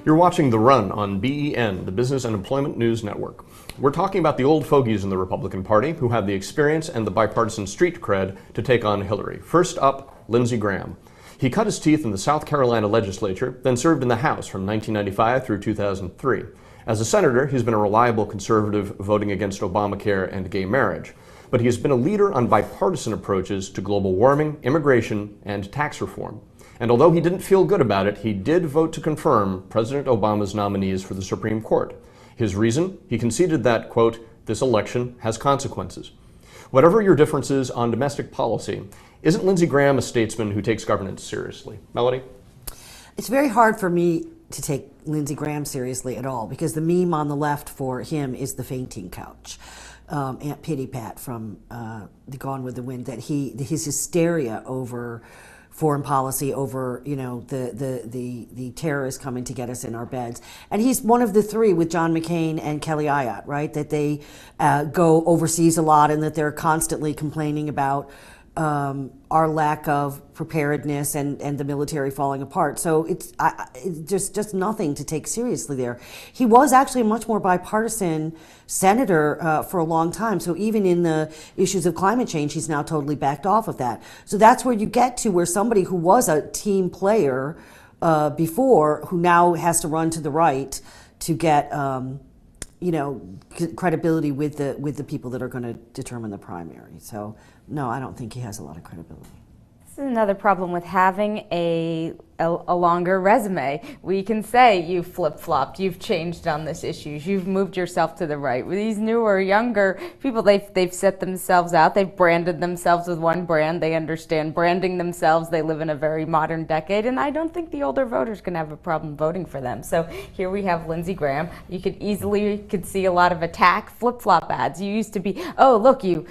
You're watching The Run on BEN, the Business and Employment News Network. We're talking about the old fogies in the Republican Party who have the experience and the bipartisan street cred to take on Hillary. First up, Lindsey Graham. He cut his teeth in the South Carolina legislature, then served in the House from 1995 through 2003. As a senator, he's been a reliable conservative voting against Obamacare and gay marriage. But he has been a leader on bipartisan approaches to global warming, immigration, and tax reform. And although he didn't feel good about it, he did vote to confirm President Obama's nominees for the Supreme Court. His reason? He conceded that, quote, this election has consequences. Whatever your differences on domestic policy, isn't Lindsey Graham a statesman who takes governance seriously? Melody? It's very hard for me to take Lindsey Graham seriously at all because the meme on the left for him is the fainting couch. Aunt Pity Pat from the Gone with the Wind, that his hysteria over foreign policy, over the terrorists coming to get us in our beds, and he's one of the three with John McCain and Kelly Ayotte, right? That they go overseas a lot and that they're constantly complaining about our lack of preparedness and the military falling apart. So it's just nothing to take seriously there. He was actually a much more bipartisan senator for a long time. So even in the issues of climate change, he's now totally backed off of that. So that's where you get to where somebody who was a team player before, who now has to run to the right to get credibility with the people that are going to determine the primary. So no, I don't think he has a lot of credibility. This is another problem with having a longer resume. We can say you've flip-flopped, you've changed on this issue, you've moved yourself to the right. With these newer, younger people, they've set themselves out, they've branded themselves with one brand, they understand branding themselves, they live in a very modern decade, and I don't think the older voters can have a problem voting for them. So here we have Lindsey Graham. You could see a lot of attack flip-flop ads. You used to be, oh look, you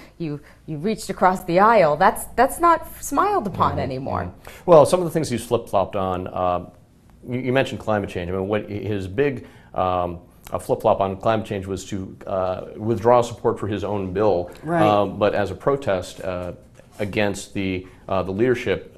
reached across the aisle. That's not smiled upon anymore. Well, some of the things he's flip-flopped on, you mentioned climate change. I mean, what his big flip-flop on climate change was to withdraw support for his own bill, right. But as a protest against the leadership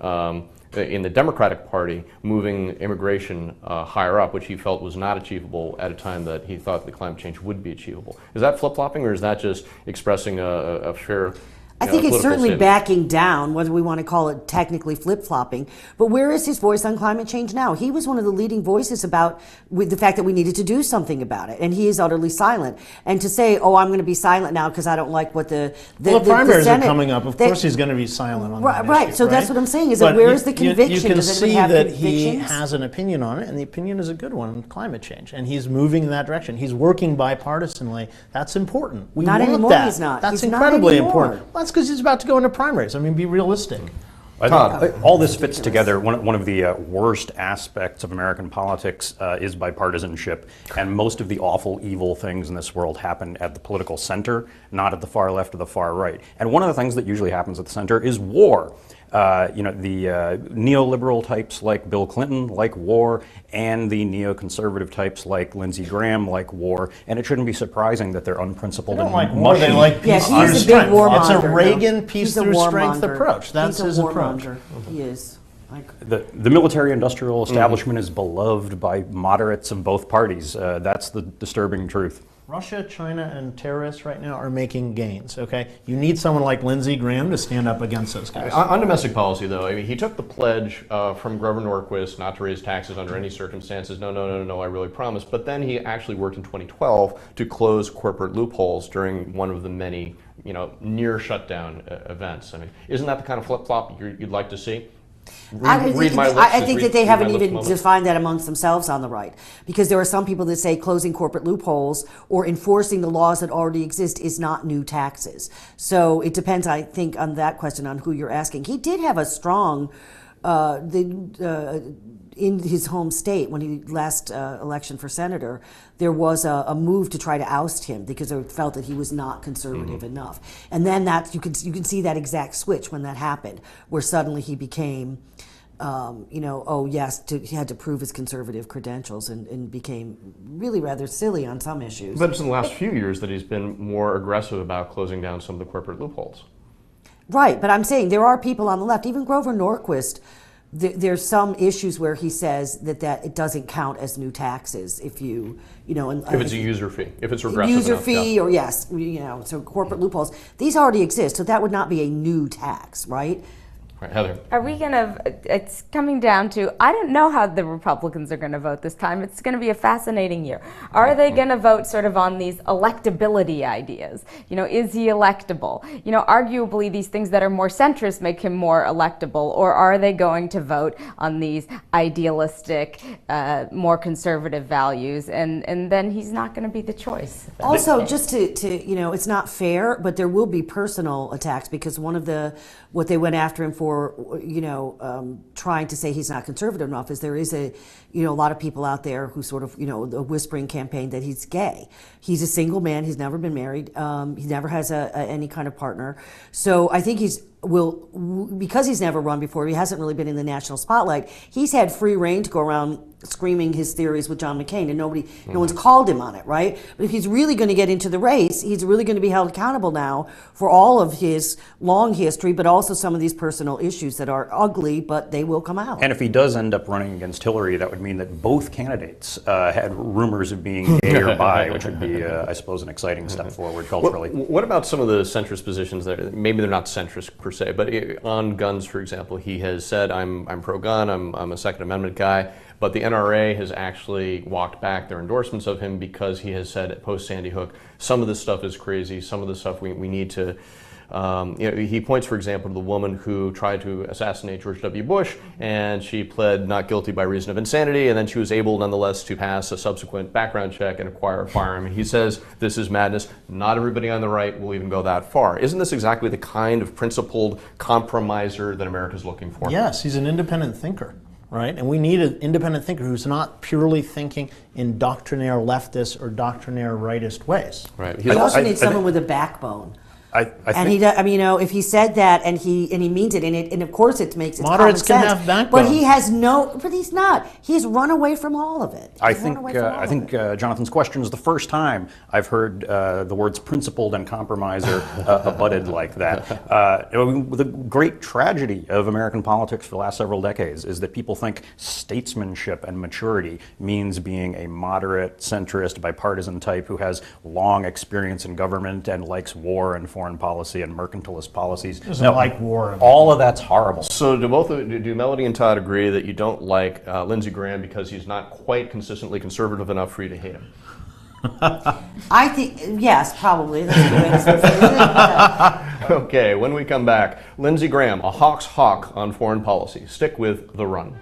in the Democratic Party moving immigration higher up, which he felt was not achievable at a time that he thought the climate change would be achievable. Is that flip-flopping, or is that just expressing a fair I think it's certainly statement? Backing down, whether we want to call it technically flip-flopping. But where is his voice on climate change now? He was one of the leading voices with the fact that we needed to do something about it, and he is utterly silent. And to say, "Oh, I'm going to be silent now because I don't like what the primaries Senate, are coming up. Of course, he's going to be silent on that right. issue, So right? that's what I'm saying. Is that where is the conviction? You can Does see have that convictions? he has an opinion on it, and the opinion is a good one on climate change, and he's moving in that direction. He's working bipartisanly. That's important. We not want anymore. that. He's not. That's He's incredibly not important. Well, that's because he's about to go into primaries. I mean, be realistic. All this fits together. One of the worst aspects of American politics is bipartisanship, and most of the awful, evil things in this world happen at the political center, not at the far left or the far right. And one of the things that usually happens at the center is war. The neoliberal types like Bill Clinton like war, and the neoconservative types like Lindsey Graham like war. And it shouldn't be surprising that they're unprincipled They don't and like war. They like peace through he's a strength. big warmonger. It's a Reagan peace He's a through strength warmonger. approach. That's He's his a approach. warmonger. He is. The military-industrial establishment is beloved by moderates of both parties. That's the disturbing truth. Russia, China, and terrorists right now are making gains, okay? You need someone like Lindsey Graham to stand up against those guys. On domestic policy, though, I mean, he took the pledge from Grover Norquist not to raise taxes under any circumstances. No, I really promise. But then he actually worked in 2012 to close corporate loopholes during one of the many, near shutdown events. I mean, isn't that the kind of flip-flop you'd like to see? I think that they haven't even defined that amongst themselves on the right, because there are some people that say closing corporate loopholes or enforcing the laws that already exist is not new taxes. So it depends, I think, on that question, on who you're asking. He did have a strong in his home state, when he last election for senator, there was a move to try to oust him because they felt that he was not conservative enough. And then you can see that exact switch when that happened, where suddenly he became, he had to prove his conservative credentials and became really rather silly on some issues. But it's in the last few years that he's been more aggressive about closing down some of the corporate loopholes. Right, but I'm saying there are people on the left, even Grover Norquist, there's some issues where he says that it doesn't count as new taxes if you know, if it's a user fee, if it's regressive user enough, fee, yeah. or yes, you know, so corporate loopholes. These already exist, so that would not be a new tax, right? Right, Heather. Are we going to, it's coming down to, I don't know how the Republicans are going to vote this time. It's going to be a fascinating year. Are they going to vote sort of on these electability ideas? You know, is he electable? You know, arguably these things that are more centrist make him more electable, or are they going to vote on these idealistic, more conservative values, and then he's not going to be the choice. Also, just to you know, it's not fair, but there will be personal attacks because one of what they went after him for, you know, trying to say he's not conservative enough is there is a lot of people out there who sort of, you know, the whispering campaign that he's gay. He's a single man. He's never been married. He never has any kind of partner. So I think because he's never run before, he hasn't really been in the national spotlight. He's had free reign to go around screaming his theories with John McCain, and no one's called him on it, right? But if he's really going to get into the race, he's really going to be held accountable now for all of his long history, but also some of these personal issues that are ugly, but they will come out. And if he does end up running against Hillary, that would mean that both candidates had rumors of being gay or bi, which would be, I suppose, an exciting step forward culturally. What about some of the centrist positions that maybe they're not centrist per se, but on guns, for example, he has said, I'm pro-gun, I'm a Second Amendment guy, but the NRA has actually walked back their endorsements of him because he has said post Sandy Hook, some of this stuff is crazy, some of the stuff we need to, you know, he points, for example, to the woman who tried to assassinate George W. Bush, and she pled not guilty by reason of insanity, and then she was able, nonetheless, to pass a subsequent background check and acquire a firearm. And he says, this is madness. Not everybody on the right will even go that far. Isn't this exactly the kind of principled compromiser that America's looking for? Yes, he's an independent thinker. Right, and we need an independent thinker who's not purely thinking in doctrinaire leftist or doctrinaire rightist ways. Right. He also needs someone with a backbone. I mean, you know, if he said that and he means it, and of course it makes it moderates common can sense, have backbone, but he's not. He's run away from all of it. I think Jonathan's question is the first time I've heard the words principled and compromiser abutted like that. The great tragedy of American politics for the last several decades is that people think statesmanship and maturity means being a moderate, centrist, bipartisan type who has long experience in government and likes war and foreign policy and mercantilist policies. Doesn't like war. All of that's horrible. So do Melody and Todd agree that you don't like Lindsey Graham because he's not quite consistently conservative enough for you to hate him? I think, yes, probably. That's a good way to say it. Okay, when we come back, Lindsey Graham, a hawk's hawk on foreign policy. Stick with The Run.